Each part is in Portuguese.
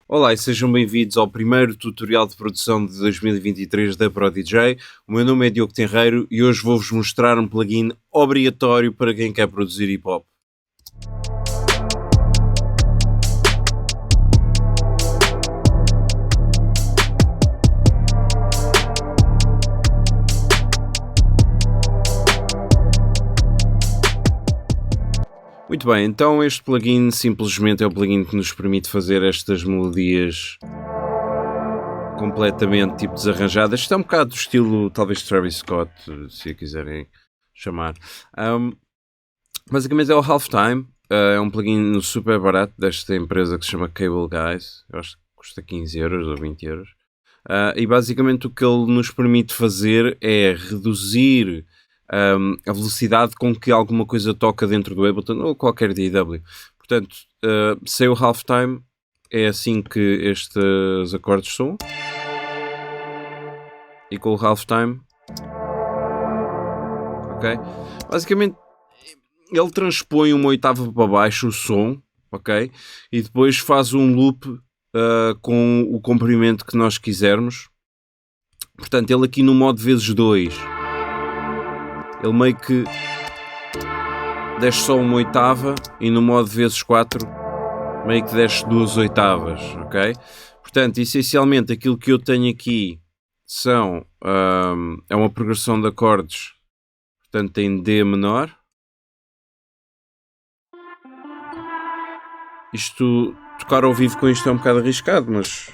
Olá e sejam bem-vindos ao primeiro tutorial de produção de 2023 da ProDJ. O meu nome é Diogo Tenreiro e hoje vou-vos mostrar um plugin obrigatório para quem quer produzir hip-hop. Muito bem, então este plugin simplesmente é o plugin que nos permite fazer estas melodias completamente tipo desarranjadas. Isto é um bocado do estilo, talvez, Travis Scott, se a quiserem chamar. Basicamente é o Halftime, é um plugin super barato desta empresa que se chama Cable Guys. Eu acho que custa 15 euros ou 20 euros. E basicamente o que ele nos permite fazer é reduzir a velocidade com que alguma coisa toca dentro do Ableton ou qualquer DAW. Portanto, sem o Halftime é assim que estes acordes soam. E com o Halftime, ok? Basicamente ele transpõe uma oitava para baixo o som, ok? E depois faz um loop com o comprimento que nós quisermos. Portanto, ele aqui no modo vezes 2, ele meio que desce só uma oitava e no modo vezes 4 meio que desce 2 oitavas, ok? Portanto, essencialmente aquilo que eu tenho aqui são é uma progressão de acordes, portanto em D menor. Isto, tocar ao vivo com isto é um bocado arriscado, mas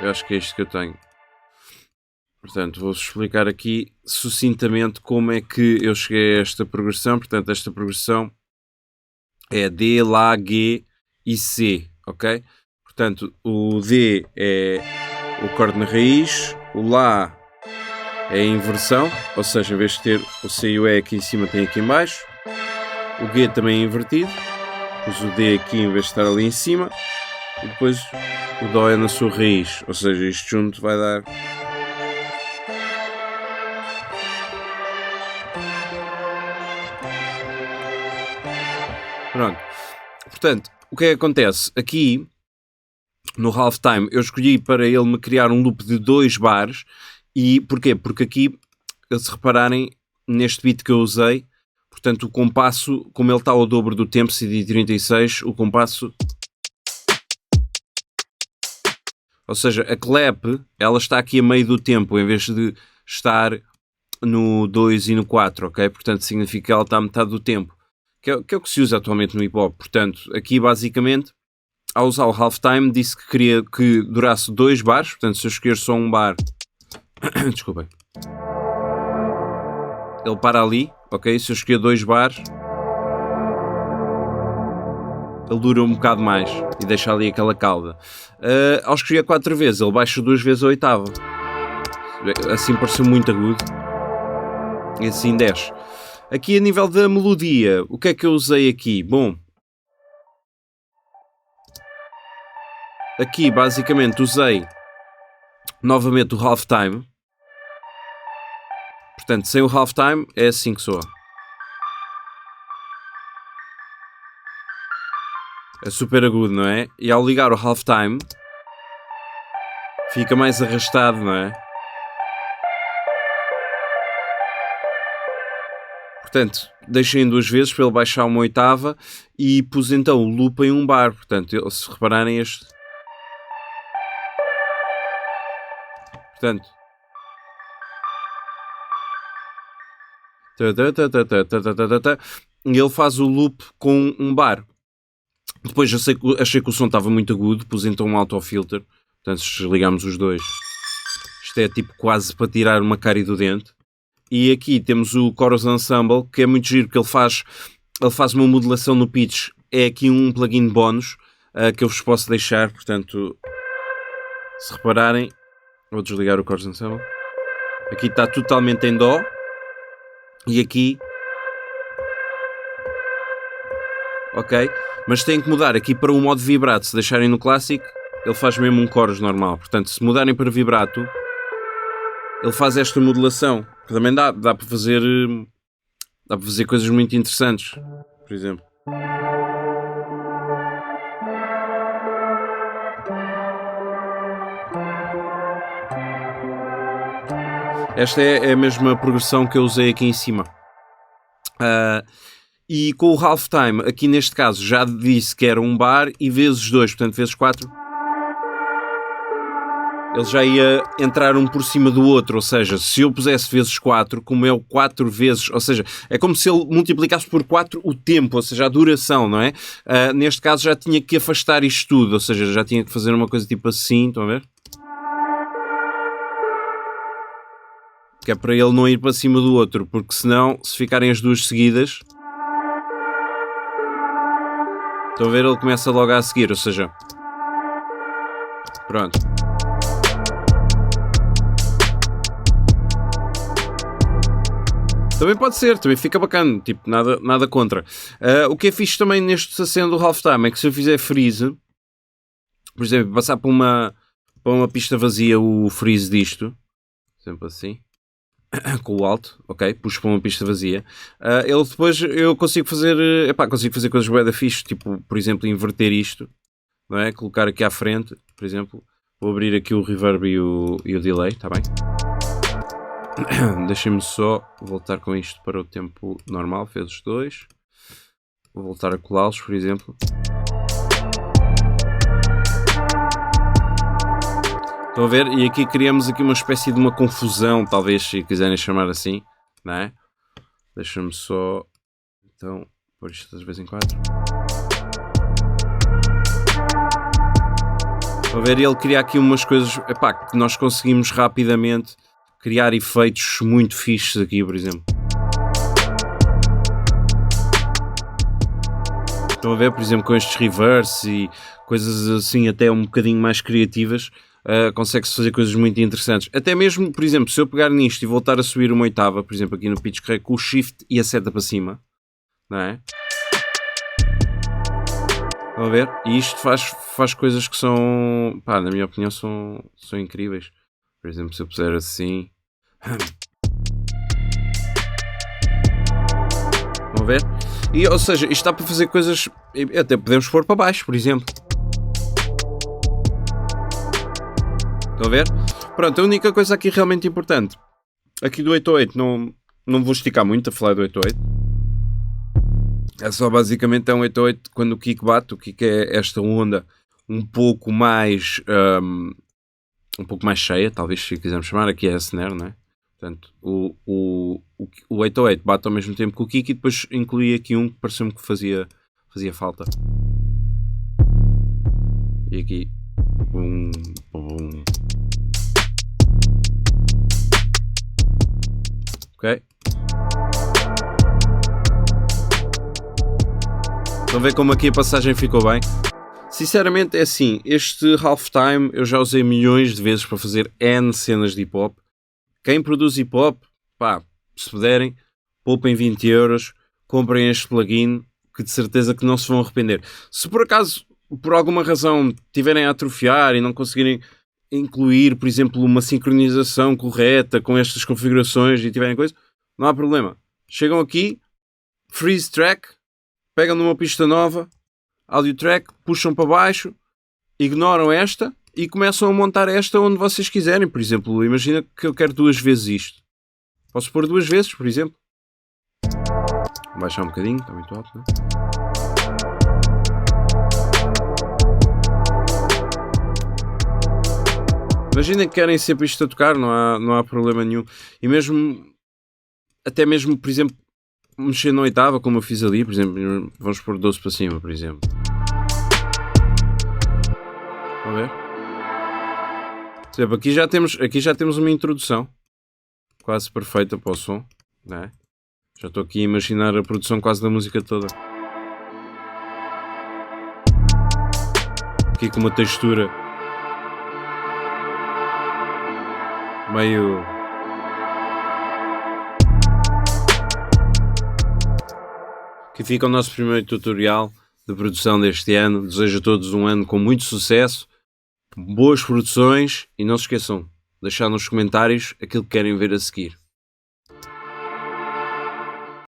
eu acho que é isto que eu tenho. Portanto, vou-vos explicar aqui sucintamente como é que eu cheguei a esta progressão. Portanto, esta progressão é D, Lá, G e C, ok? Portanto, o D é o acorde na raiz, o Lá é a inversão, ou seja, em vez de ter o C e o E aqui em cima, tem aqui em baixo. O G também é invertido. Pus o D aqui em vez de estar ali em cima. E depois o Dó é na sua raiz. Ou seja, isto junto vai dar... Pronto. Portanto, o que é que acontece? Aqui, no Halftime, eu escolhi para ele me criar um loop de 2 bares. E porquê? Porque aqui, se repararem, neste beat que eu usei, portanto, o compasso, como ele está ao dobro do tempo, CD36, o compasso... Ou seja, a clap, ela está aqui a meio do tempo, em vez de estar no 2 e no 4, ok? Portanto, significa que ela está a metade do tempo. Que é o que se usa atualmente no hip-hop. Portanto, aqui, basicamente, ao usar o halftime, disse que queria que durasse 2 bares. Portanto, se eu escolher só um bar... Desculpem. Ele para ali, ok? Se eu escolher 2 bares... ele dura um bocado mais e deixa ali aquela cauda. Ao escolher 4 vezes, ele baixa 2 vezes a oitava. Assim pareceu muito agudo. E assim desce. Aqui a nível da melodia, o que é que eu usei aqui? Bom, aqui basicamente usei novamente o halftime. Portanto, sem o halftime é assim que soa. É super agudo, não é? E ao ligar o halftime fica mais arrastado, não é? Portanto, deixei em 2 vezes para ele baixar uma oitava e pus então o loop em um bar. Portanto, se repararem este... Portanto... E ele faz o loop com um bar. Depois achei que o som estava muito agudo, pus então um autofilter. Portanto, se desligamos os dois, isto é tipo quase para tirar uma cárie do dente. E aqui temos o Chorus Ensemble, que é muito giro, porque ele faz uma modulação no pitch. É aqui um plugin bónus que eu vos posso deixar. Portanto, se repararem, vou desligar o Chorus Ensemble. Aqui está totalmente em Dó. E aqui... ok? Mas tem que mudar aqui para o modo vibrato. Se deixarem no clássico, ele faz mesmo um chorus normal. Portanto, se mudarem para vibrato, ele faz esta modulação. Que também dá para fazer... dá para fazer coisas muito interessantes. Por exemplo. Esta é a mesma progressão que eu usei aqui em cima. E com o halftime, aqui neste caso, já disse que era um bar e vezes 2, portanto vezes 4. Ele já ia entrar um por cima do outro, ou seja, se eu pusesse vezes 4, como é o 4 vezes, ou seja, é como se ele multiplicasse por 4 o tempo, ou seja, a duração, não é? Neste caso já tinha que afastar isto tudo, ou seja, já tinha que fazer uma coisa tipo assim, estão a ver? Que é para ele não ir para cima do outro, porque senão, se ficarem as duas seguidas, estão a ver, ele começa logo a seguir, ou seja, pronto. Também pode ser, também fica bacana, tipo, nada contra. O que é fixe também neste acendo do halftime é que se eu fizer freeze, por exemplo, passar para uma pista vazia o freeze disto, sempre assim, com o alto, ok, puxo para uma pista vazia, ele depois eu consigo fazer, consigo fazer coisas bué da fixe, tipo, por exemplo, inverter isto, não é? Colocar aqui à frente, por exemplo, vou abrir aqui o reverb e o delay, está bem? Deixem-me só voltar com isto para o tempo normal, vezes 2. Vou voltar a colá-los, por exemplo. Estão a ver? E aqui criamos aqui uma espécie de uma confusão, talvez, se quiserem chamar assim, não é? Deixa-me só, então, pôr isto de vez em quando. Estão a ver? Ele cria aqui umas coisas, que nós conseguimos rapidamente criar efeitos muito fixes aqui, por exemplo. Estão a ver, por exemplo, com estes reverse e coisas assim até um bocadinho mais criativas, consegue-se fazer coisas muito interessantes. Até mesmo, por exemplo, se eu pegar nisto e voltar a subir uma oitava, por exemplo, aqui no pitch correct, com o shift e a seta para cima, não é? Estão a ver? E isto faz coisas que são, na minha opinião, são incríveis. Por exemplo, se eu puser assim... Vão ver? E, ou seja, isto está para fazer coisas... Até podemos pôr para baixo, por exemplo. Estão a ver? Pronto, a única coisa aqui realmente importante. Aqui do 808, não vou esticar muito a falar do 808. É só basicamente um 808 quando o kick bate. O kick é esta onda um pouco mais cheia, talvez, se quisermos chamar. Aqui é a snare, não é? Portanto, o 808 bate ao mesmo tempo que o kick e depois incluí aqui um que pareceu-me que fazia falta. E aqui... Bum, bum. Ok? Estão a ver como aqui a passagem ficou bem? Sinceramente é assim, este halftime eu já usei milhões de vezes para fazer N cenas de hip-hop. Quem produz hip-hop, se puderem, poupem 20 euros, comprem este plugin, que de certeza que não se vão arrepender. Se por acaso, por alguma razão, tiverem a atrofiar e não conseguirem incluir, por exemplo, uma sincronização correta com estas configurações e tiverem coisa, não há problema. Chegam aqui, freeze track, pegam numa pista nova, audio track, puxam para baixo, ignoram esta e começam a montar esta onde vocês quiserem. Por exemplo, imagina que eu quero 2 vezes isto. Posso pôr 2 vezes, por exemplo. Vou baixar um bocadinho, está muito alto, não é? Imaginem que querem sempre isto a tocar, não há problema nenhum. E mesmo, até mesmo, por exemplo, mexer na oitava, como eu fiz ali, por exemplo, vamos pôr 12 para cima, por exemplo. Vão ver? Por exemplo, aqui já temos uma introdução quase perfeita para o som, não é? Já estou aqui a imaginar a produção quase da música toda. Aqui com uma textura meio... Aqui fica o nosso primeiro tutorial de produção deste ano. Desejo a todos um ano com muito sucesso, boas produções e não se esqueçam de deixar nos comentários aquilo que querem ver a seguir.